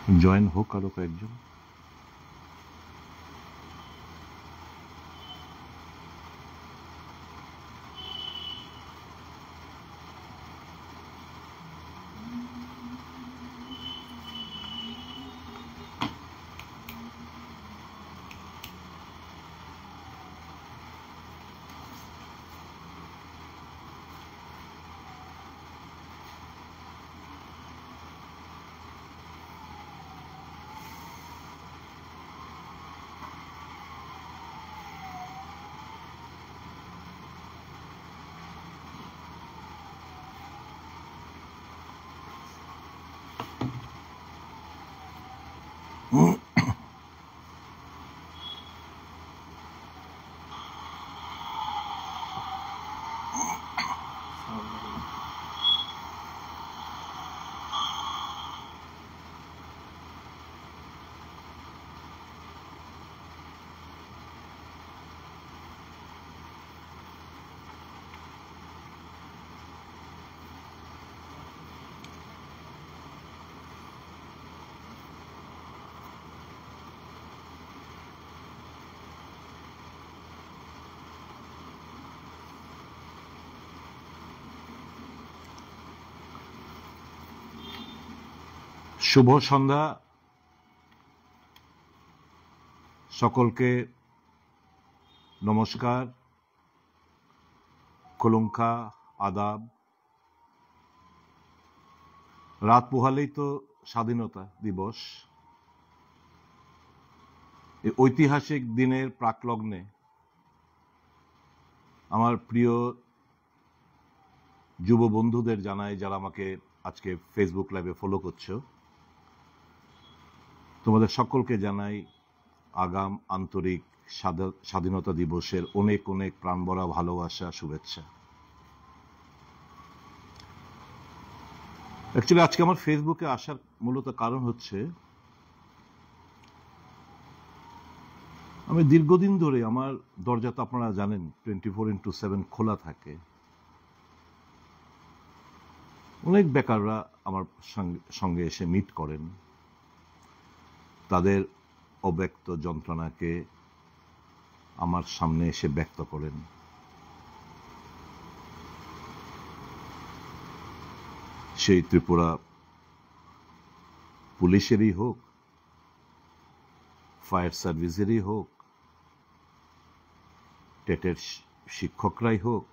Join হোক আরো কয়েকজন। শুভ সন্ধ্যা সকলকে, নমস্কার, কলঙ্কা, আদাব। রাত পোহালেই তো স্বাধীনতা দিবস। এই ঐতিহাসিক দিনের প্রাকলগ্নে আমার প্রিয় যুব বন্ধুদের জানাই, যারা আমাকে আজকে ফেসবুক লাইভে ফলো করছো, তোমাদের সকলকে জানাই আগাম আন্তরিক স্বাধীনতা দিবসের অনেক অনেক প্রাণভরা ভালোবাসা, শুভেচ্ছা। অ্যাকচুয়ালি আজকে আমার ফেসবুকে আসার মূলত কারণ হচ্ছে, আমি দীর্ঘদিন ধরে আমার দরজা তো আপনারা জানেন 24x7 খোলা থাকে। অনেক বেকাররা আমার সঙ্গে এসে মিট করেন, তাদের অব্যক্ত যন্ত্রণাকে আমার সামনে এসে ব্যক্ত করেন। সেই ত্রিপুরা পুলিশেরই হোক, ফায়ার সার্ভিসেরই হোক, টেটের শিক্ষকরাই হোক,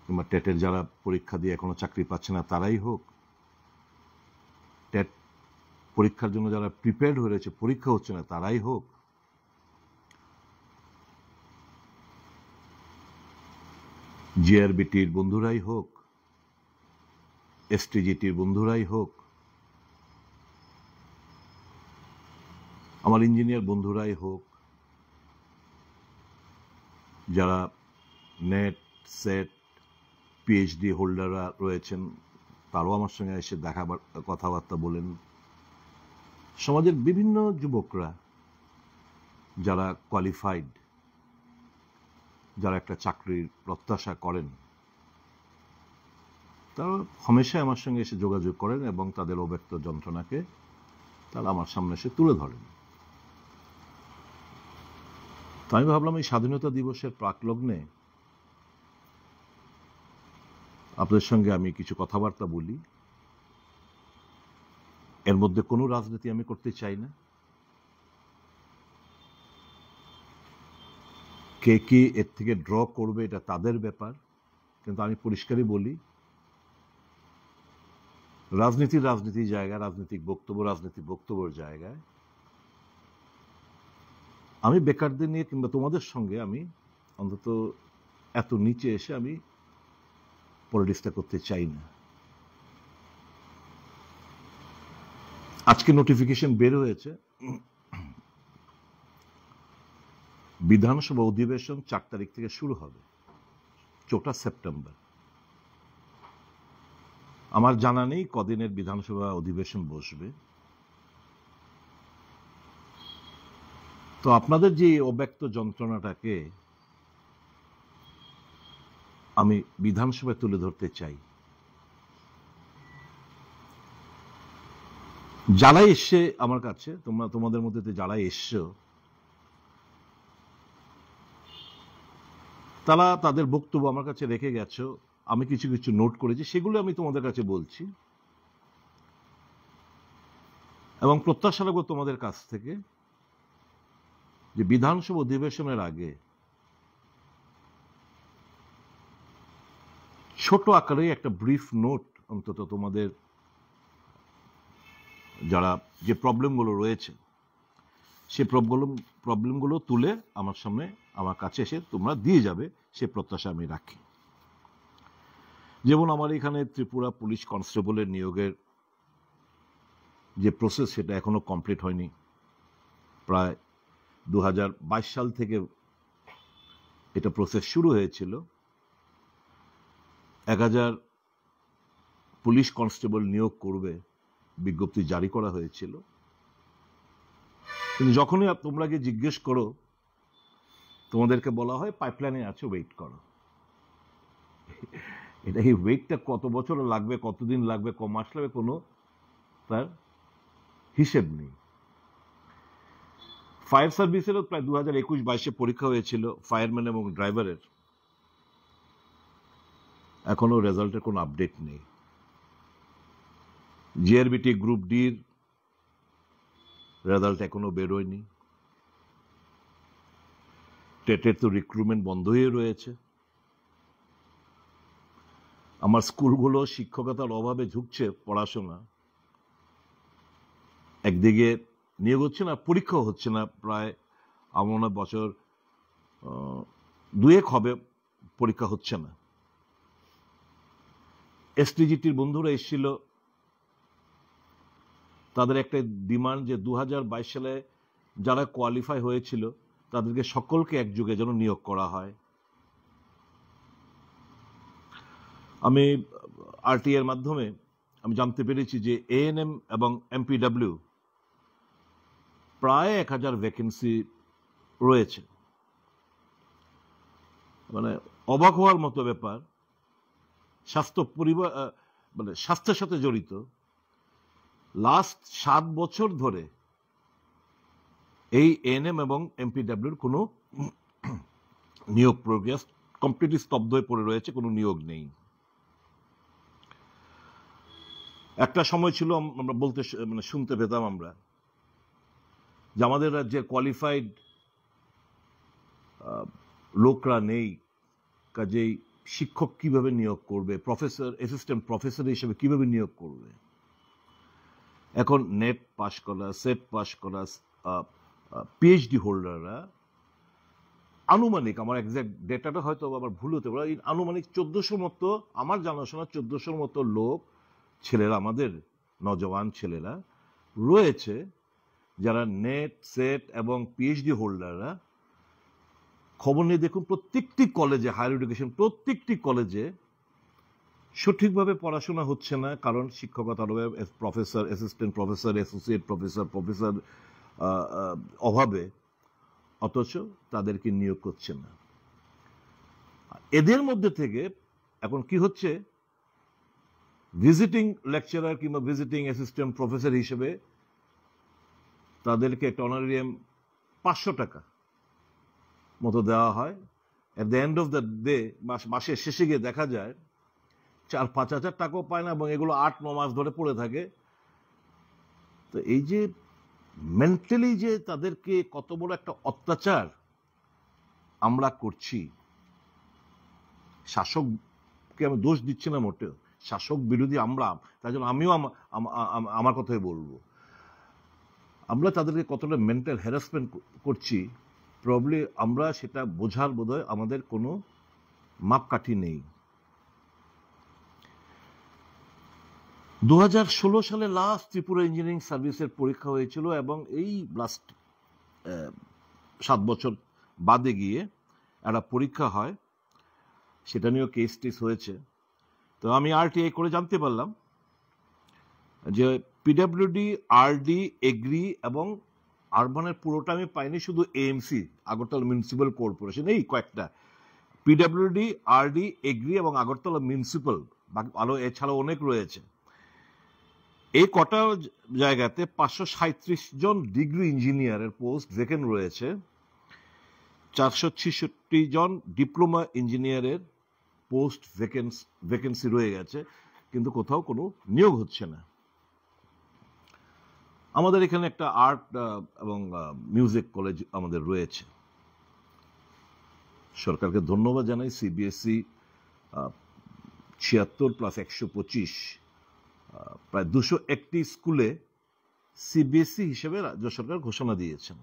কিংবা টেটের যারা পরীক্ষা দিয়ে এখনো চাকরি পাচ্ছে না তারাই হোক, টেট পরীক্ষার জন্য যারা প্রিপেয়ার্ড হয়ে রয়েছে, পরীক্ষা হচ্ছে না তারাই হোক, জিআরবিটির বন্ধুরাই হোক, এসটিজিটির বন্ধুরাই হোক, আমার ইঞ্জিনিয়ার বন্ধুরাই হোক, যারা নেট, সেট, পিএইচডি হোল্ডাররা রয়েছেন, তারাও আমার সঙ্গে এসে কথাবার্তা বলেন। সমাজের বিভিন্ন যুবকরা যারা কোয়ালিফাইড, যারা একটা চাকরির প্রত্যাশা করেন, তারা হামেশাই আমার সঙ্গে এসে যোগাযোগ করেন এবং তাদের অব্যক্ত যন্ত্রণাকে তারা আমার সামনে এসে তুলে ধরেন। তো আমি ভাবলাম এই স্বাধীনতা দিবসের প্রাকলগ্নে আপনাদের সঙ্গে আমি কিছু কথাবার্তা বলি। এর মধ্যে কোনো রাজনীতি আমি করতে চাই না। কে কি এর থেকে ড্র করবে এটা তাদের ব্যাপার, কিন্তু আমি পরিষ্কারই বলি, রাজনীতির জায়গায়, রাজনৈতিক বক্তব্যের জায়গায় আমি বেকারদের নিয়ে কিংবা তোমাদের সঙ্গে আমি অন্তত এত নিচে এসে আমি পলিটিক্সটা করতে চাই না। আজকে নোটিফিকেশন বের হয়েছে, বিধানসভা অধিবেশন 4 তারিখ থেকে শুরু হবে, 4 সেপ্টেম্বর। আমার জানা নেই কদিনের বিধানসভা অধিবেশন বসবে। তো আপনাদের যে অব্যক্ত যন্ত্রণাটাকে আমি বিধানসভায় তুলে ধরতে চাই। যারাই এসছে আমার কাছে, তোমাদের মধ্যে যারাই এসছো, তারা তাদের বক্তব্য আমার কাছে রেখে গেছো। আমি কিছু কিছু নোট করেছি, সেগুলো আমি তোমাদের কাছে বলছি এবং প্রত্যাশা রাখবো তোমাদের কাছ থেকে যে বিধানসভা অধিবেশনের আগে ছোট আকারে একটা ব্রিফ নোট অন্তত তোমাদের যারা যে প্রবলেমগুলো রয়েছে সে প্রবলেমগুলো তুলে আমার সামনে, আমার কাছে এসে তোমরা দিয়ে যাবে, সে প্রত্যাশা আমি রাখি। যেমন আমার এখানে ত্রিপুরা পুলিশ কনস্টেবলের নিয়োগের যে প্রসেস সেটা এখনো কমপ্লিট হয়নি। প্রায় 2022 সাল থেকে এটা প্রসেস শুরু হয়েছিল। 1000 পুলিশ কনস্টেবল নিয়োগ করবে বিজ্ঞপ্তি জারি করা হয়েছিল, কিন্তু যখনই তোমরা গিয়ে জিজ্ঞেস করো তোমাদেরকে বলা হয় পাইপলাইনে আছে, ওয়েট করো। এটা এই ওয়েটটা কত বছর লাগবে, কতদিন লাগবে, ক মাস লাগবে, কোনো তার হিসেব নেই। ফায়ার সার্ভিসেরও প্রায় 2021-22 পরীক্ষা হয়েছিল ফায়ারম্যান এবং ড্রাইভারের, এখনো রেজাল্টের কোনো আপডেট নেই। জিআরবিটি গ্রুপ ডির রেজাল্ট এখনো বেরোয়নি। টেটের তো রিক্রুটমেন্ট বন্ধ হয়ে রয়েছে। আমার স্কুলগুলো শিক্ষকতার অভাবে ঝুঁকছে পড়াশোনা, একদিকে নিয়োগ হচ্ছে না, পরীক্ষাও হচ্ছে না। প্রায় আমার মনে হয় বছর 2 হবে পরীক্ষা হচ্ছে না। এসটিজিটির বন্ধুরা এসেছিল, তাদের একটা ডিমান্ড যে 2022 সালে যারা কোয়ালিফাই হয়েছিল তাদেরকে সকলকে একযোগে যেন নিয়োগ করা হয়। আমি আরটি এর মাধ্যমে আমি জানতে পেরেছি যে এএনএম এবং এমপিডব্লিউ প্রায় 1000 ভ্যাকেন্সি রয়েছে। মানে অবাক হওয়ার মতো ব্যাপার, স্বাস্থ্যের সাথে জড়িত লাস্ট 7 বছর ধরে এই এএনএম এবং এমপিডব্লিউর কোনো নিয়োগ প্রক্রিয়া কমপ্লিটলি স্তব্ধ হয়ে পড়ে রয়েছে, কোনো নিয়োগ নেই। একটা সময় ছিল আমরা বলতে শুনতে পেতাম আমরা যে আমাদের রাজ্যে কোয়ালিফাইড লোকরা নেই, কাজেই শিক্ষক কিভাবে নিয়োগ করবে, প্রফেসর, অ্যাসিস্ট্যান্ট প্রফেসর হিসেবে কিভাবে নিয়োগ করবে। এখন নেট পাস করা, সেট পাস করা পিএইচডি হোল্ডাররা আনুমানিক, আমার এক্সাক্ট ডেটাটা হয়তো আবার ভুল হতে পারে, আনুমানিক 1400 মতো, আমার জানাশোনা 1400 মতো লোক, ছেলেরা, আমাদের নজওয়ান ছেলেরা রয়েছে যারা নেট, সেট এবং পিএইচডি হোল্ডাররা। খবর নিয়ে দেখুন প্রত্যেকটি কলেজে, হায়ার এডুকেশন প্রত্যেকটি কলেজে সঠিকভাবে পড়াশোনা হচ্ছে না, কারণ শিক্ষকতার professor, assistant professor, associate professor অভাবে, অথচ তাদেরকে নিয়োগ করছে না। এদের মধ্যে থেকে এখন কি হচ্ছে, ভিজিটিং লেকচারার কিংবা ভিজিটিং অ্যাসিস্ট্যান্ট প্রফেসর হিসেবে তাদেরকে একটা অনারিয়াম 500 টাকা মতো দেওয়া হয়। At the end of the day, মাসের শেষে গিয়ে দেখা যায় 4-5 হাজার টাকাও পায় না, এবং এগুলো 8-9 মাস ধরে পড়ে থাকে। তো এই যে মেন্টালি যে তাদেরকে কত বড় একটা অত্যাচার আমরা করছি, শাসককে আমি দোষ দিচ্ছি না মোটেও, শাসক বিরোধী আমরা, তাই জন্য আমিও আমার কথাই বলবো, আমরা তাদেরকে কতটা মেন্টাল হ্যারাসমেন্ট করছি, প্রবলি আমরা সেটা বোঝার বোধহয় আমাদের কোনো মাপকাঠি নেই। 2016 সালে লাস্ট ত্রিপুরা ইঞ্জিনিয়ারিং সার্ভিসের পরীক্ষা হয়েছিল, এবং এই লাস্ট 7 বছর বাদে গিয়ে একটা পরীক্ষা হয়, সেটা নিয়েও কেস টেস হয়েছে। তো আমি আরটিআই করে জানতে পারলাম যে পিডব্লিউডি, আরডি, এগ্রি এবং আরবানের পুরোটা আমি পাইনি, শুধু এএমসি, আগরতলা মিউনিসিপ্যাল কর্পোরেশন, এই কয়েকটা, পিডব্লিউডি, আরডি, এগ্রি এবং আগরতলা মিউনিসিপ্যাল, আরো এছাড়াও অনেক রয়েছে। এই কটা জায়গাতে 537 জন ডিগ্রি ইঞ্জিনিয়ারের পোস্ট ভ্যাকেন্ট রয়েছে, 466 জন ডিপ্লোমা ইঞ্জিনিয়ারের পোস্ট ভ্যাকেন্সি রয়ে গেছে, কিন্তু কোথাও কোনো নিয়োগ হচ্ছে না। আমাদের এখানে একটা আর্ট এবং মিউজিক কলেজ আমাদের রয়েছে। সরকারকে ধন্যবাদ জানাই, সিবিএসই 76 প্লাস 125 প্রায় 201টি স্কুলে সিবিএসই হিসেবে রাজ্য সরকার ঘোষণা দিয়েছেন।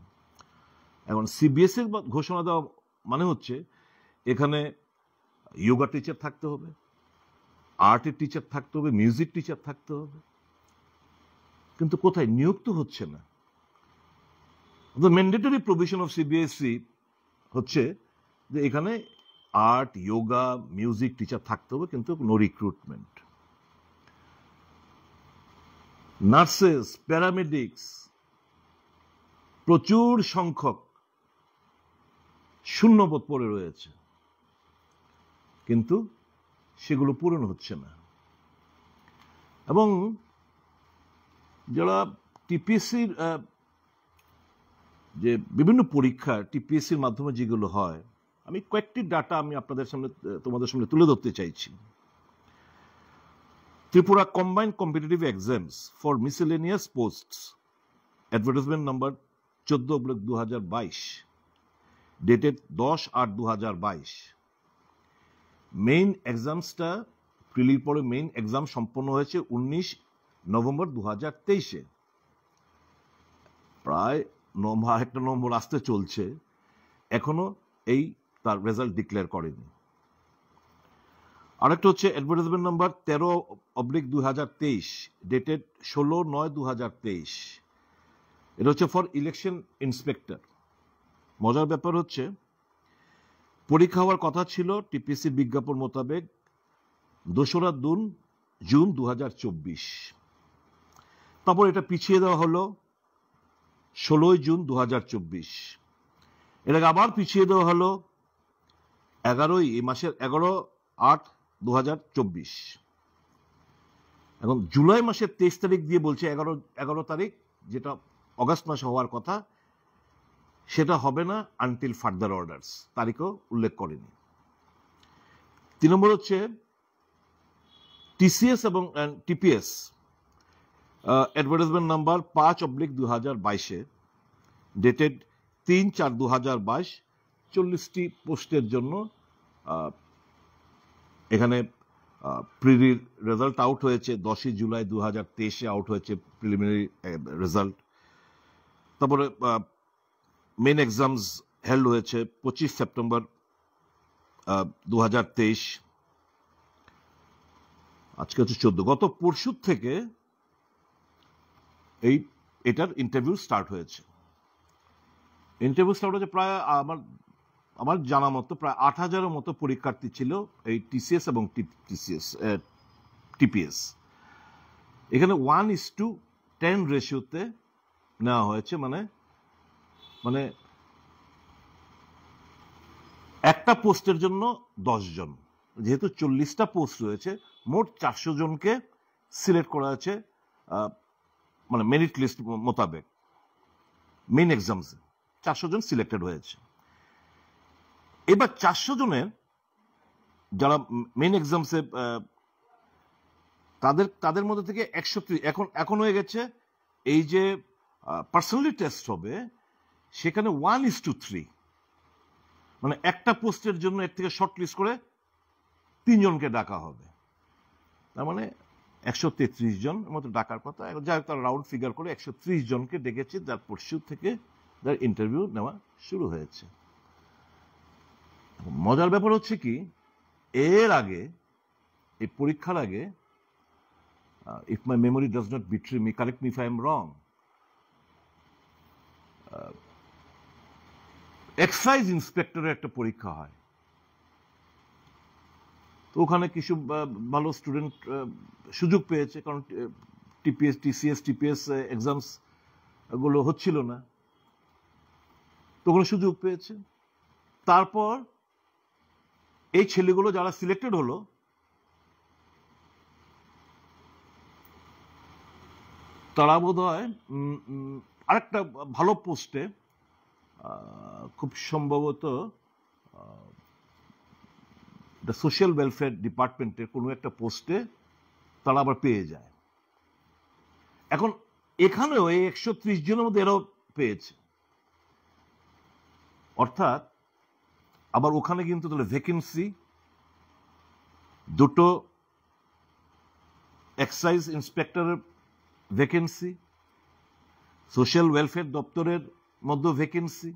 এখন সিবিএসই ঘোষণা দেওয়া মানে হচ্ছে এখানে যোগা টিচার থাকতে হবে, আর্টের টিচার থাকতে হবে, মিউজিক টিচার থাকতে হবে, কিন্তু কোথায় নিয়োগ তো হচ্ছে না। The mandatory provision of CBSE হচ্ছে যে এখানে আর্ট, যোগা, মিউজিক টিচার থাকতে হবে, কিন্তু নো রিক্রুটমেন্ট। নার্সেস, প্যারামেডিক্স প্রচুর সংখ্যক শূন্যপদ পড়ে রয়েছে, কিন্তু সেগুলো পূরণ হচ্ছে না। এবং যারা টিপিএসসির যে বিভিন্ন পরীক্ষা টিপিএসসির মাধ্যমে যেগুলো হয়, আমি কয়েকটি ডাটা আমি তোমাদের সামনে তুলে ধরতে চাইছি। Tripura combined competitive exams for miscellaneous posts, advertisement number 14/2022, dated 10/8/2022। Main এক্সামসটা প্রিলির পরে মেইন এক্সাম সম্পন্ন হয়েছে 19 নভেম্বর 2023-এ। প্রায় একটা নম্বর আসতে চলছে, এখনো এই তার রেজাল্ট ডিক্লেয়ার করেনি। আরেকটা হচ্ছে অ্যাডভার্টাইজমেন্ট নাম্বার 13/2023, ডেটেড 16/9/2023। এটা হচ্ছে ফর ইলেকশন ইন্সপেক্টর। মজার ব্যাপার হচ্ছে পরীক্ষা হওয়ার কথা ছিল টিপিএসসির বিজ্ঞাপন মোতাবেক 2রা জুন 2024, তারপর এটা পিছিয়ে দেওয়া হলো 16 জুন 2024, এটাকে আবার পিছিয়ে দেওয়া হলো এই মাসের 11/8/2024। এখন জুলাই মাসের 23 তারিখ দিয়ে বলছে 11 তারিখ, যেটা অগাস্ট মাসে হওয়ার কথা, সেটা হবে না আনটিল ফার্দার অর্ডারস, তারিখও উল্লেখ করেনি। 3 নম্বর হচ্ছে টিসিএস এবং টিপিএস, অ্যাডভার্টাইজমেন্ট নাম্বার 5/2022, ডেটেড 3/4/2022, 40টি পোস্টের জন্য এখানে প্রিলির রেজাল্ট আউট হয়েছে 10 জুলাই 2023-এ আউট হয়েছে প্রিলিমিনারি রেজাল্ট। তারপরে মেইন এক্সামস হেল্ড হয়েছে 25 সেপ্টেম্বর 2023, আজকে হচ্ছে 14। গত পরশু থেকে এটার ইন্টারভিউ স্টার্ট হয়েছে। প্রায় আমার জানা মতো প্রায় 8,000-এর মতো পরীক্ষার্থী ছিল এই টিসিএস এবং টিপিএস। এখানে 1:10 রেশিওতে নেওয়া হয়েছে, মানে একটা পোস্টের জন্য 10 জন। যেহেতু 40টা পোস্ট রয়েছে, মোট 400 জনকে সিলেক্ট করা হয়েছে, মানে মেরিট লিস্ট মোতাবেক মেইন এক্সামসে 400 জন সিলেক্টেড হয়েছে। এবার 400 জনের যারা মেইন এক্সামসে তাদের মধ্যে থেকে 130 এখন হয়ে গেছে এই যে পার্সোনালি টেস্ট হবে, সেখানে 1:3, মানে একটা পোস্টের জন্য এর থেকে শর্ট লিস্ট করে 3 জনকে ডাকা হবে। তার মানে 133 জন মতো ডাকার কথা। যাই হোক, তারা রাউন্ড ফিগার করে 130 জনকে ডেকেছে, যার পরশু থেকে তার ইন্টারভিউ নেওয়া শুরু হয়েছে। মজার ব্যাপার হচ্ছে কি, এর আগে এই পরীক্ষার আগে, if my memory does not betray me, correct me if I am wrong, excise ইন্সপেক্টরের একটা পরীক্ষা হয়। তো ওখানে কিছু ভালো স্টুডেন্ট সুযোগ পেয়েছে, কারণ টিসিএস টিপিএস এক্সামস গুলো হচ্ছিল না, তো ওখানে সুযোগ পেয়েছে। তারপর এই ছেলেগুলো যারা সিলেক্টেড হলো, তারা বোধ হয় আরেকটা ভালো পোস্টে, খুব সম্ভবত সোশ্যাল ওয়েলফেয়ার ডিপার্টমেন্টের কোনো একটা পোস্টে তারা আবার পেয়ে যায়। এখন এখানেও এই 130 জনের মধ্যে এরাও পেয়েছে, অর্থাৎ আবার ওখানে কিন্তু তাহলে ভ্যাকেন্সি দুটো এক্সাইজ ইন্সপেক্টরের ভ্যাকেন্সি, সোশ্যাল ওয়েলফেয়ার দপ্তরের মধ্যে ভ্যাকেন্সি।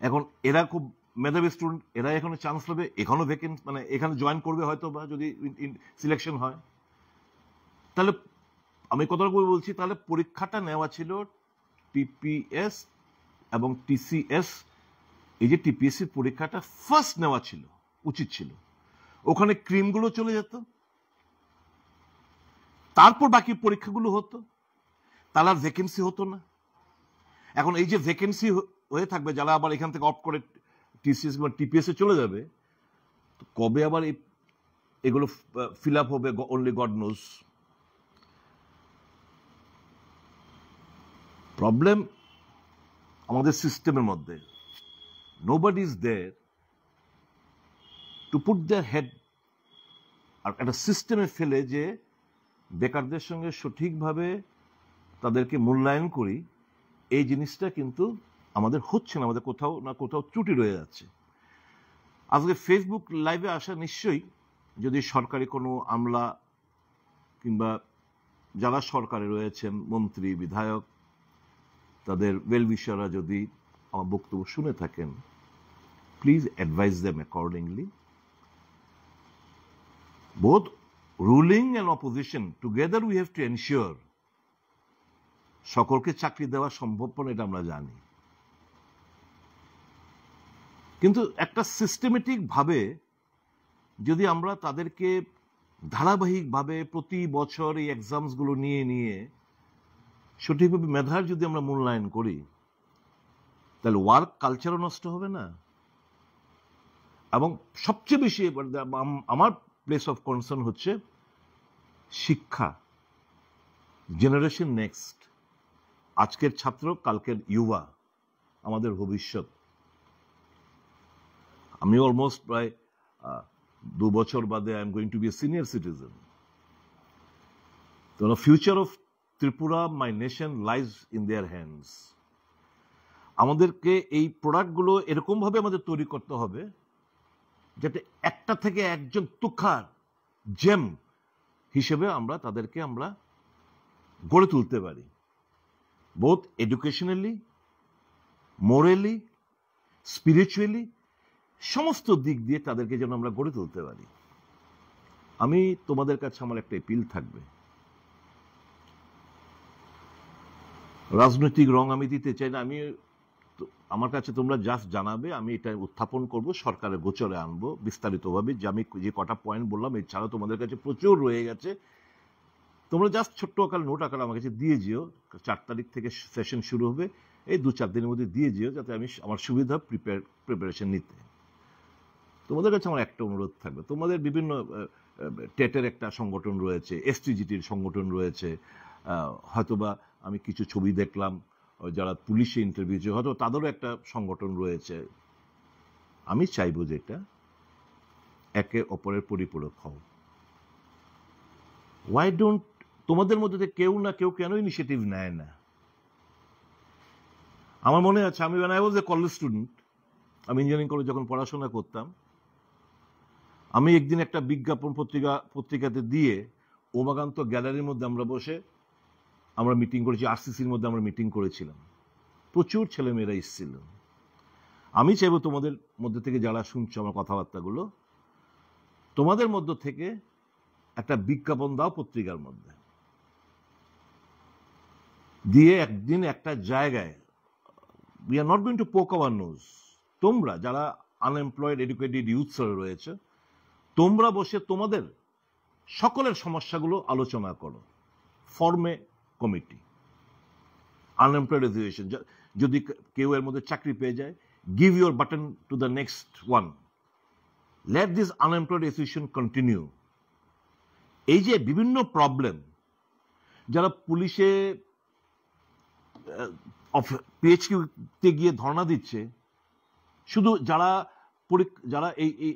এখন এরা খুব মেধাবী স্টুডেন্ট, এরা এখানে চান্স পাবে, এখানেও ভ্যাকেন্সি, মানে এখানে জয়েন করবে হয়তো বা যদি সিলেকশন হয়। তাহলে আমি কথা বলছি, তাহলে পরীক্ষাটা নেওয়া ছিল টিপিএস এবং টিসিএস, এই যে টিপিএসসির পরীক্ষাটা ফার্স্ট নেওয়া ছিল, উচিত ছিল। ওখানে ক্রিমগুলো চলে যেত, তারপর বাকি পরীক্ষাগুলো হতো, তাহলে আর ভ্যাকেন্সি হতো না। এখন এই যে ভ্যাকেন্সি হয়ে থাকবে, যারা আবার এখান থেকে অফ করে টিসিএস বা টিপিএস এ চলে যাবে, কবে আবার এগুলো ফিল আপ হবে অনলি গড নোজ। প্রবলেম আমাদের সিস্টেমের মধ্যে, nobody is there to put their head, আর একটা সিস্টেমে ফেলে যে বেকারদের সঙ্গে সঠিকভাবে তাদেরকে মূল্যায়ন করি, এই জিনিসটা কিন্তু আমাদের হচ্ছে না, আমাদের কোথাও না কোথাও ত্রুটি রয়ে যাচ্ছে। আজকে ফেসবুক লাইভে আসা নিশ্চয়ই, যদি সরকারি কোনো আমলা কিংবা যারা সরকারে রয়েছেন, মন্ত্রী বিধায়ক, তাদের ওয়েলউইশাররা যদি আমার বক্তব্য শুনে থাকেন, please advice them accordingly. Both ruling and opposition together we have to ensure সকলকে চাকরি দেওয়া সম্ভবপর, এটা আমরা জানি, কিন্তু একটা সিস্টেমেটিক ভাবে যদি আমরা তাদেরকে ধারাবাহিকভাবে প্রতি বছর এই এক্সামসগুলো নিয়ে নিয়ে সঠিকভাবে মেধার যদি আমরা মূল্যায়ন করি, তাহলে ওয়ার্ক কালচারও নষ্ট হবে না। এবং সবচেয়ে বেশি আমার প্লেস অফ কনসার্ন হচ্ছে শিক্ষা, জেনারেশন নেক্সট, আজকের ছাত্র কালকের ইউবা, আমাদের ভবিষ্যৎ। আমি অলমোস্ট প্রায় 2 বছর বাদে I am going to be a senior citizen. তো future of Tripura, my nation, lies in their hands. আমাদেরকে এই প্রোডাক্টগুলো এরকমভাবে আমাদের তৈরি করতে হবে যাতে একটা থেকে একজন তুখার জেম হিসেবে আমরা তাদেরকে আমরা গড়ে তুলতে পারি, বোথ এডুকেশনালি, মোরালি, স্পিরিচুয়ালি, সমস্ত দিক দিয়ে তাদেরকে যেন আমরা গড়ে তুলতে পারি। আমি তোমাদের কাছে আমার একটা এপিল থাকবে, রাজনৈতিক রং আমি দিতে চাই না, আমি আমার কাছে তোমরা জাস্ট জানাবে, আমি এটা উত্থাপন করব, সরকারের গোচরে আনবো বিস্তারিতভাবে, যে আমি যে কটা পয়েন্ট বললাম এছাড়াও তোমাদের কাছে প্রচুর রয়ে গেছে। তোমরা জাস্ট ছোট্ট আকার নোট আকার আমার কাছে দিয়ে যেও, 4 তারিখ থেকে সেশন শুরু হবে, এই 2-4 দিনের মধ্যে দিয়ে যেও, যাতে আমি আমার সুবিধা প্রিপারেশন নিতে। তোমাদের কাছে আমার একটা অনুরোধ থাকবে, তোমাদের বিভিন্ন টেটের একটা সংগঠন রয়েছে, এসটিজিটির সংগঠন রয়েছে, হয়তোবা আমি কিছু ছবি দেখলাম যারা পুলিশে ইন্টারভিউ, হয়তো তাদেরও একটা সংগঠন রয়েছে। আমি চাইবো যে এটা একে অপরের পরিপূরক হও। ওয়াই ডোন্ট, তোমাদের মধ্যে কেউ না কেউ কেন ইনিশিয়েটিভ নেয় না? আমার মনে আছে, আমি when I was a college student, আমি ইঞ্জিনিয়ারিং কলেজ যখন পড়াশোনা করতাম, আমি একদিন একটা বিজ্ঞাপন পত্রিকাতে দিয়ে উমাকান্ত গ্যালারির মধ্যে আমরা বসে আমরা মিটিং করেছি, আরসিসির মধ্যে আমরা মিটিং করেছিলাম, প্রচুর ছেলেমেয়েরা এসেছিল। আমি চাইবো তোমাদের মধ্যে থেকে যারা শুনছো আমার কথাবার্তাগুলো, তোমাদের মধ্য থেকে একটা বিজ্ঞাপন দাও পত্রিকার মধ্যে, দিয়ে একদিন একটা জায়গায়, we are not going to পোক আওয়ার নোজ, তোমরা যারা আনএমপ্লয়েড এডুকেটেড ইউথস রয়েছে, তোমরা বসে তোমাদের সকলের সমস্যাগুলো আলোচনা করো, ফর্মে কমিটি, আনএমপ্লয়েড অ্যাসোসিয়েশন, যদি কেউ এর মধ্যে চাকরি পেয়ে যায়, give your button to the next one, let this unemployed association continue. এই যে বিভিন্ন প্রবলেম, যারা পুলিশে পিএইচকিউতে গিয়ে ধর্ণা দিচ্ছে, শুধু যারা যারা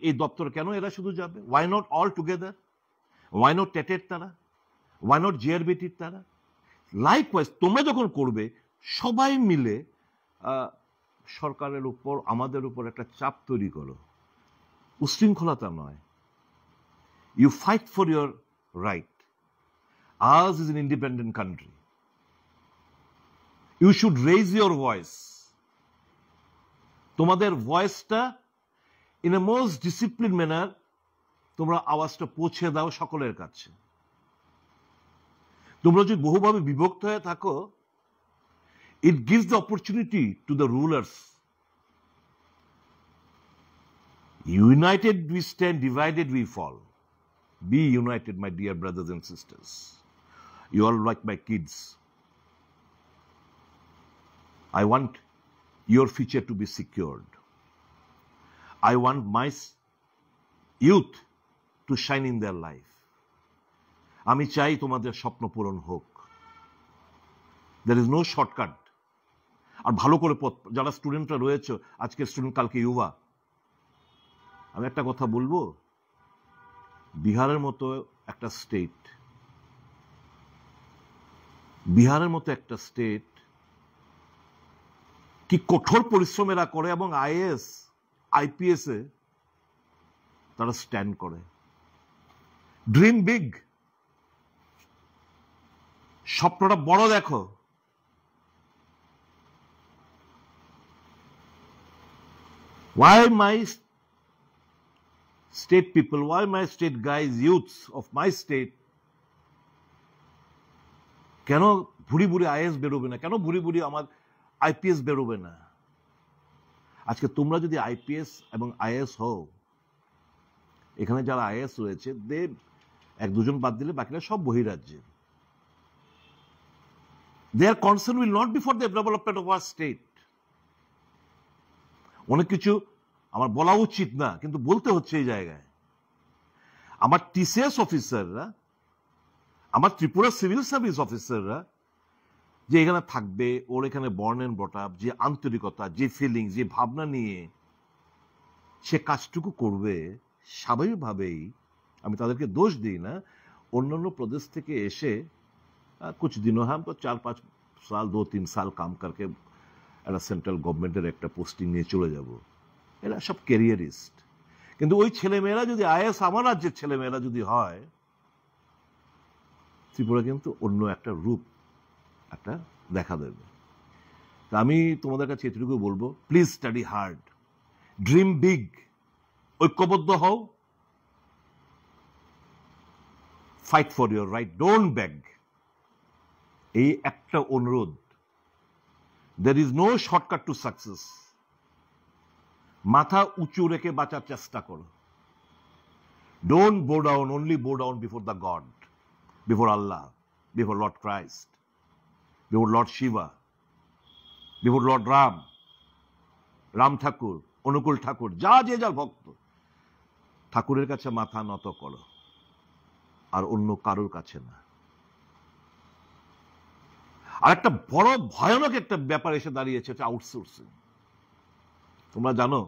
এই দপ্তর কেন এরা শুধু যাবে? Why not all together? Why not টেটের তারা? ওয়াই নট জিআরবিটির তারা? লাইকওয়াইজ তোমরা যখন করবে সবাই মিলে সরকারের উপর, আমাদের উপর একটা চাপ তৈরি করো। উশৃঙ্খলতা নয়। You fight for your right. Ours is an independent country. You should raise your voice. তোমাদের ভয়েসটা in a most disciplined manner তোমরা আওয়াজটা পৌঁছে দাও সকলের কাছে। তোমরা যদি বহুভাবে বিভক্ত হয়ে থাকো, it gives the opportunity to the rulers. United we stand, divided we fall. Be united, my dear brothers and sisters. You all like my kids. I want your future to be secured. I want my youth to shine in their life. আমি চাই তোমাদের স্বপ্ন পূরণ হোক। There is no shortcut. আর ভালো করে যারা স্টুডেন্টরা রয়েছে, আজকে স্টুডেন্ট কালকে ইউবা, আমি একটা কথা বলবো, বিহারের মতো একটা স্টেট, কি কঠোর পরিশ্রম এরা করে, এবং আইএএস আইপিএস এ তারা স্ট্যান্ড করে। ড্রিম বিগ, স্বপ্নটা বড় দেখো। Why my state people, why my state guys, youths of my state, কেন ভুড়ি ভুড়ি আইএস বেরোবে না? কেন ভুড়ি ভুড়ি আমার আইপিএস বেরোবে না? আজকে তোমরা যদি আইপিএস এবং আইএস হও, এখানে যারা আইএস রয়েছে এক দুজন বাদ দিলে বাকিরা সব বহিরাজ্যে। Their concern will not be for the development of our state. অনেক কিছু আমার বলা উচিত না, কিন্তু বলতে হচ্ছে এই জায়গায়। আমার টিসিএস অফিসাররা, আমার ত্রিপুরা সিভিল সার্ভিস অফিসাররা যে এখানে থাকবে, ওর এখানে বর্ন এন্ড ব্রট আপ, যে আন্তরিকতা, যে ফিলিংস, যে ভাবনা নিয়ে সে কাজটুকু করবে, স্বাভাবিকভাবেই আমি তাদেরকে দোষ দিই না। অন্যান্য প্রদেশ থেকে এসে कुछ दिनों हम तो 4-5 साल 2-3 साल काम करके একটা সেন্ট্রাল গভর্নমেন্টের একটা পোস্টিং নিয়ে চলে যাব, এরা সব ক্যারিয়ারিস্ট। কিন্তু ওই ছেলেমেয়েরা যদি আইএস আমার রাজ্যের ছেলেমেয়েরা যদি হয়, ত্রিপুরা কিন্তু অন্য একটা রূপ একটা দেখা দেবে। তা আমি তোমাদের কাছে এটুকু বলবো, please study hard, dream big, ঐক্যবদ্ধ হও, fight for your right, don't bag. এই একটা অনুরোধ। There is no shortcut to success. মাথা উঁচু রেখে বাঁচার চেষ্টা করো। Don't bow down, only bow down before the God, before Allah, before Lord Christ, before Lord Shiva, before Lord Ram, Ram ঠাকুর, অনুকূল ঠাকুর, যা যে যার ভক্ত, ঠাকুরের কাছে মাথা নত করো, আর অন্য কারোর কাছে না। আর একটা বড় ভয়ানক একটা ব্যাপার এসে দাঁড়িয়েছে, হচ্ছে আউটসোর্সিং। তোমরা জানো,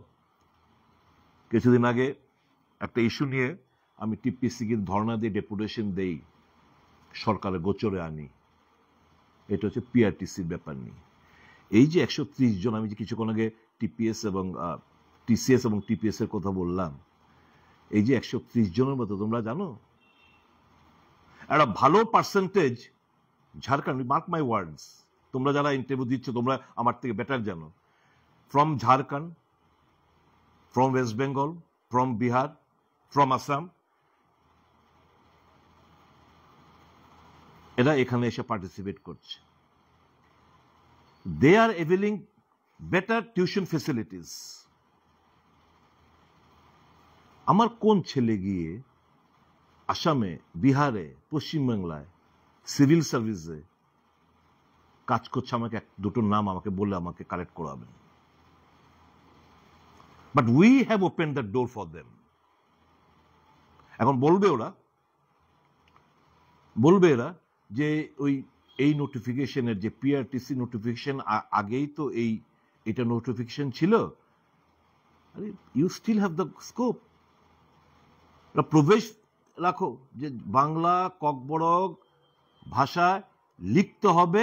কিছুদিন আগে একটা ইস্যু নিয়ে আমি টিপিসিকে ধর্ণা দিয়ে ডেপুটেশন দেই, সরকারের গোচরে আনি। এটা হচ্ছে পিআরটিসির ব্যাপার নিয়ে। এই যে 130 জন, আমি যে কিছুক্ষণ আগে টিপিএস এবং টিসিএস এবং টিপিএস এর কথা বললাম, এই যে 130 জনের মতো, তোমরা জানো একটা ভালো পার্সেন্টেজ ঝাড়খণ্ড, মার্ক মাই ওয়ার্ডস, তোমরা যারা ইন্টারভিউ দিচ্ছ তোমরা আমার থেকে বেটার জানো, from Jharkhand, from West Bengal, from Bihar, from Assam, এরা এখানে এসে পার্টিসিপেট করছে। দে আর এভেলিং বেটার টিউশন ফেসিলিটিস। আমার কোন ছেলে গিয়ে আসামে, বিহারে, পশ্চিমবাংলায় সিভিল সার্ভিসে কাজ করছে, আমাকে দুটো নাম আমাকে বললে আমাকে কালেক্ট করাবেন। But we have open the door for them. এখন বলবে এরা যে ওই এই নোটিফিকেশনের যে পিআরটিসি নোটিফিকেশন আগেই তো এটা নোটিফিকেশন ছিল, আরে you still have the scope, প্রবেশ রাখো যে বাংলা ককবরক ভাষায় লিখতে হবে,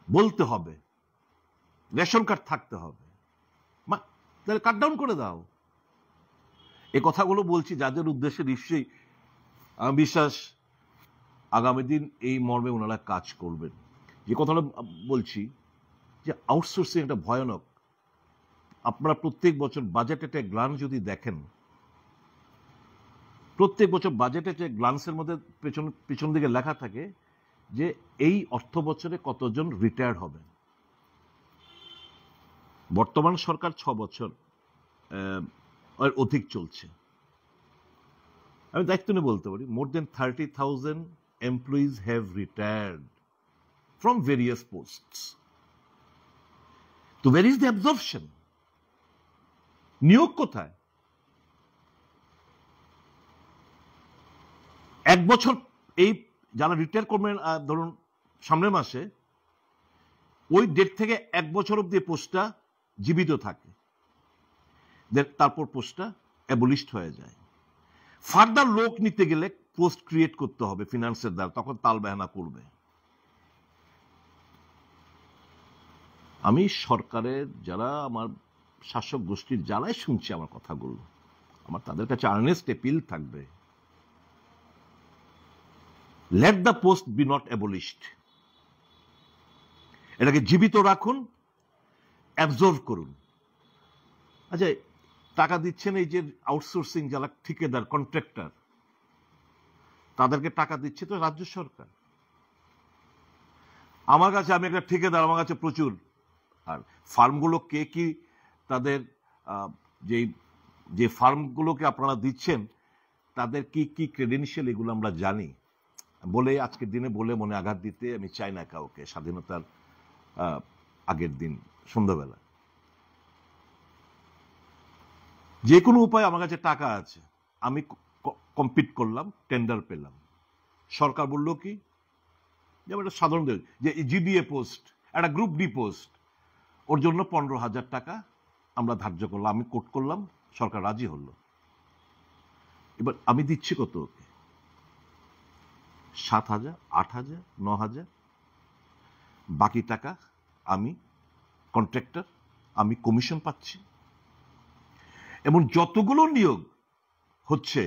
বলতে হবে, রেশন কার্ড থাকতে হবে, তাহলে কাট ডাউন করে দাও। এই কথাগুলো বলছি যাদের উদ্দেশ্যে নিশ্চয়ই আমি বিশ্বাস আগামী দিন এই মর্মে ওনারা কাজ করবেন। যে কথাটা বলছি যে আউটসোর্সিং একটা ভয়ানক, আপনারা প্রত্যেক বছর বাজেটের একটা গ্লান্স যদি দেখেন, প্রত্যেক বছর বাজেটের যে গ্লান্সের মধ্যে পেছন দিকে লেখা থাকে যে এই অর্থ বছরে কতজন রিটায়ার্ড হবে। বর্তমান সরকার 6 বছর অধিক চলছে। আমি দায়িত্ব নিয়ে বলতে পারি মোর দেন 30,000 employees have retired from various posts. তো ওয়্যার ইজ দ্য অ্যাবজর্পশন? নিয়োগ কোথায়? এক বছর এই যারা রিটায়ার করবেন ধরুন সামনের মাসে, ওই ডেট থেকে এক বছর অব্দি পোস্টটা জীবিত থাকে, তারপর পোস্টটা অ্যাবলিশড হয়ে যায়। ফার্দার লোক নিতে গেলে পোস্ট ক্রিয়েট করতে হবে ফিনান্সের দ্বারা, তখন তাল বাহানা করবে। আমি সরকারের যারা আমার শাসক গোষ্ঠীর যারাই শুনছে আমার কথাগুলো, আমার তাদের কাছে আর্নেস্ট এপিল থাকবে, let the post be not abolished. এটাকে জীবিত রাখুন, অ্যাবজর্ভ করুন। আচ্ছা, টাকা দিচ্ছেন এই যে আউটসোর্সিং যারা ঠিকাদার কন্ট্রাক্টর, তাদেরকে টাকা দিচ্ছে তো রাজ্য সরকার। আমার কাছে, আমি একটা ঠিকাদার, আমার কাছে প্রচুর, আর ফার্মগুলো কে কি তাদের যে ফার্মগুলোকে আপনারা দিচ্ছেন তাদের কি কি ক্রেডেনশিয়াল এগুলো আমরা জানি। বলে আজকের দিনে বলে মনে আঘাত দিতে আমি চাই না কাউকে, স্বাধীনতার আগের দিন সন্ধ্যাবেলা। যে কোনো উপায় আমার কাছে টাকা আছে, আমি কম্পিট করলাম, টেন্ডার পেলাম, সরকার বলল কি যেমন একটা সাধারণ যে জিডিএ পোস্ট, একটা গ্রুপ ডি পোস্ট, ওর জন্য 15,000 টাকা আমরা ধার্য করলাম, আমি কোট করলাম, সরকার রাজি হলো। এবার আমি দিচ্ছি কত ওকে? 7,000, 8,000, 9,000। বাকি টাকা আমি কন্ট্রাক্টর, আমি কমিশন পাচ্ছি। এমন যতগুলো নিয়োগ হচ্ছে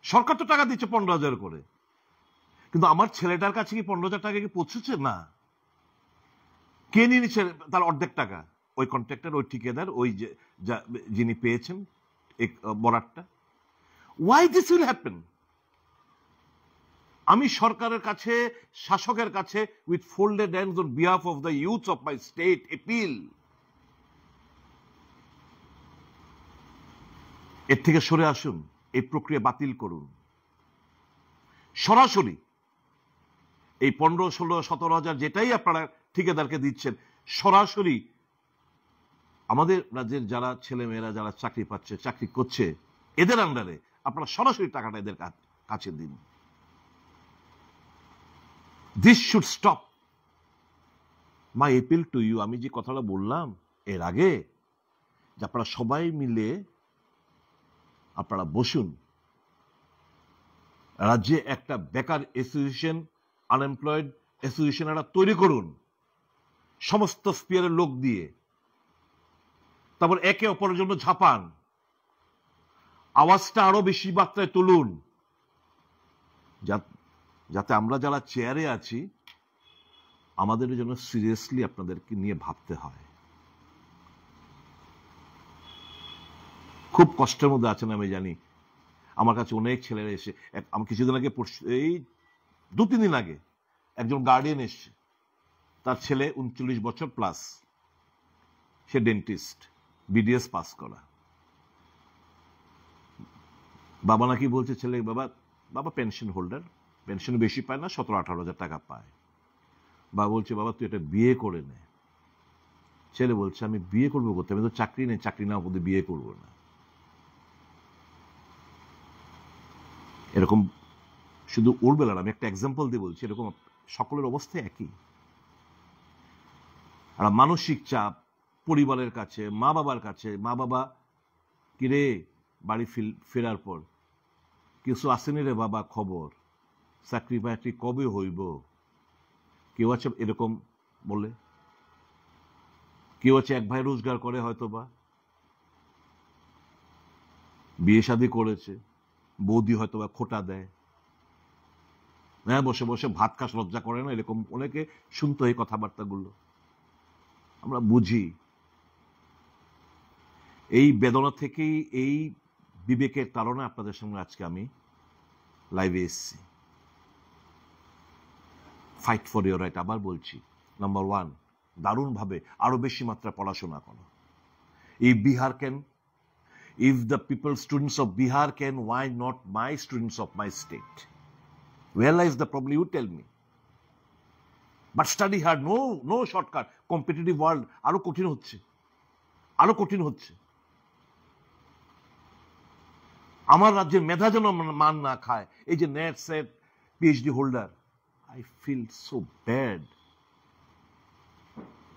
সরকার তো টাকা দিচ্ছে 15,000 করে, কিন্তু আমার ছেলেটার কাছে কি 15,000 টাকা কি পৌঁছেছে? না। কে নিয়ে নিচ্ছে তার অর্ধেক টাকা? ওই কন্ট্রাক্টর, ওই ঠিকাদার, ওই যিনি পেয়েছেন বরাতটা। Why this will happen? আমি সরকারের কাছে, শাসকের কাছে with folded hands on behalf of the youth of my state appeal, এর থেকে সরে আসুন, এই প্রক্রিয়া বাতিল করুন। সরাসরি এই 15, 16, 17,000 যেটাই আপনারা ঠিকাদারকে দিচ্ছেন, সরাসরি আমাদের রাজ্যের যারা ছেলেমেয়েরা যারা চাকরি পাচ্ছে, চাকরি করছে, এদের আন্ডারে আপনারা সরাসরি টাকাটা এদের কাছে দিন। This should stop. My appeal to you. আমি যে কথাটা বললাম এর আগে, যে আপনারা সবাই মিলে আপনারা বসুন, রাজ্যে একটা বেকার অ্যাসোসিয়েশন, আনএমপ্লয়েড অ্যাসোসিয়েশন একটা তৈরি করুন সমস্ত স্পিয়ারের লোক দিয়ে, তারপর একে অপরের জন্য ঝাঁপান, আওয়াজটা আরো বেশি মাত্রায় তুলুন, যাতে আমরা যারা চেয়ারে আছি আমাদের জন্য সিরিয়াসলি আপনাদেরকে নিয়ে ভাবতে হয়। খুব কষ্টের মধ্যে আছেন আমি জানি। আমার কাছে অনেক ছেলেরা এসে, আমি কিছুদিন আগে, এই 2-3 দিন আগে একজন গার্ডিয়ান এসছে, তার ছেলে 39 বছর প্লাস, সে ডেন্টিস্ট, বিডিএস পাস করা। বাবা নাকি বলছে ছেলে, বাবা পেনশন হোল্ডার, পেনশন বেশি পায় না, 17-18 হাজার টাকা পায়। বাবা বলছে, বাবা তুই এটা বিয়ে করে নে। ছেলে বলছে, আমি বিয়ে করবো করতে, আমি তো চাকরি নেই, চাকরি না হতে বিয়ে করবো না। এরকম শুধু ওর বেলার আমি একটা এক্সাম্পল দিয়ে বলছি, এরকম সকলের অবস্থা একই। আর মানসিক চাপ পরিবারের কাছে, মা বাবার কাছে, মা বাবা কিরে বাড়ি ফেরার পর কিছু আসেনি রে বাবা খবর, চাকরি বাকরি কবে হইব, কেউ আছে এরকম বলে, কেউ আছে এক ভাই রোজগার করে, হয়তো বা বিয়ে শাদী করেছে, বৌদি হয়তো বা খোটা দেয়, হ্যাঁ বসে বসে ভাত খাস লজ্জা করে না, এরকম অনেকে শুনতো এই কথাবার্তাগুলো। আমরা বুঝি এই বেদনা থেকেই, এই বিবেকের তাড়না আপনাদের সঙ্গে আজকে আমি লাইভে এসেছি। Fight for your right. আবার বলছি, নাম্বার 1, দারুণভাবে আরো বেশি মাত্রা পড়াশোনা করো। If Bihar can, if the people students of Bihar can, why not my students of my state? Where lies the problem? You tell me. But study hard. No shortcut. Competitive world আরো কঠিন হচ্ছে, আরো কঠিন হচ্ছে। আমার রাজ্যের মেধা যেন মান না খায়। এই যে net set PhD holder, I feel so bad.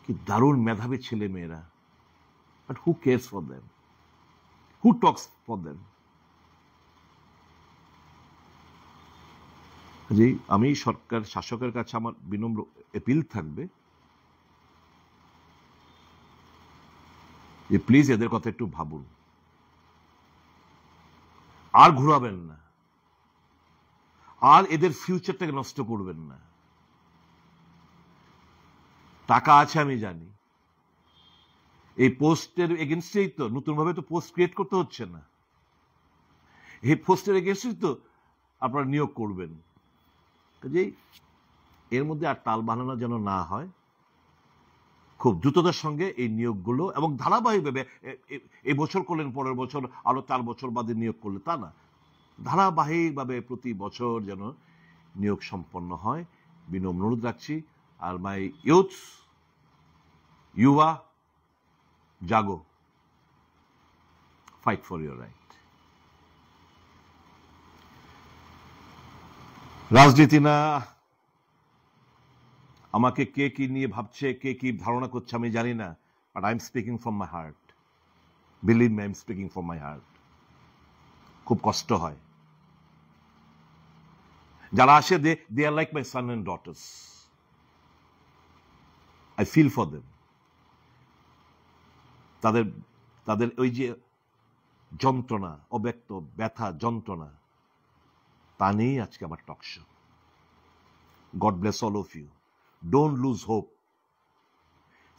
কি দারুণ মেধাবী ছেলে মেয়েরা, but who cares for them, who talks for them? যে আমি সরকার শাসকের কাছে আমার বিনম্র এপিল থাকবে যে প্লিজ এদের কথা একটু ভাবুন, আর ঘুরাবেন না, আর এদের ফিউচারটাকে নষ্ট করবেন না। টাকা আছে আমি জানি, এই পোস্টের এগেনস্টেই তো নতুন ভাবে তো পোস্ট ক্রিয়েট করতে হচ্ছে না, এই পোস্টের এগেনস্টেই তো আপনারা নিয়োগ করবেন। কাজেই এর মধ্যে আর তাল বানানো যেন না হয়, খুব দ্রুততার সঙ্গে এই নিয়োগগুলো, এবং ধারাবাহিকভাবে এই বছর করলেন পরের বছর আরো 4 বছর বাদে নিয়োগ করলে তা না, ধারাবাহিকভাবে প্রতি বছর যেন নিয়োগ সম্পন্ন হয়, বিনম্র অনুরোধ রাখছি। আর মাই ইউথ, ইউবা জাগো, ফাইট ফর ইউর রাইট। রাজনীতি না, আমাকে কে কি নিয়ে ভাবছে, কে কি ধারণা করছে আমি জানি না, but I am speaking from my heart. Believe me, I am speaking from my heart. খুব কষ্ট হয়। যারা আসে, they are like my son and daughters. I feel for them. তাদের ওই যে যন্ত্রণা, অব্যক্ত ব্যথা, যন্ত্রণা, তা নিয়েই আজকে আমার talk show. God bless all of you. Don't lose hope.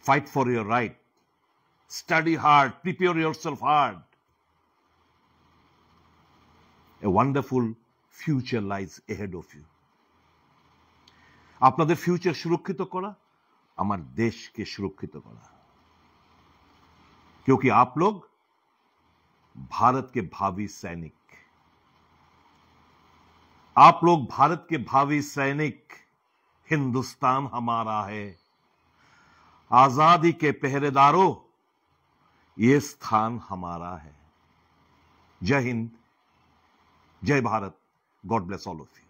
Fight for your right. Study hard. Prepare yourself hard. A wonderful future lies ahead of you. আপনাদের ফিউচার সুরক্ষিত করা, আমার দেশকে সুরক্ষিত করা, क्योंकि आप लोग भारत के भावी सैनिक, आप लोग भारत के भावी सैनिक। हिंदुस्तान हमारा है, आजादी के पहरेदारों, ये स्थान हमारा है। जय हिंद, जय Bharat. God bless all of you.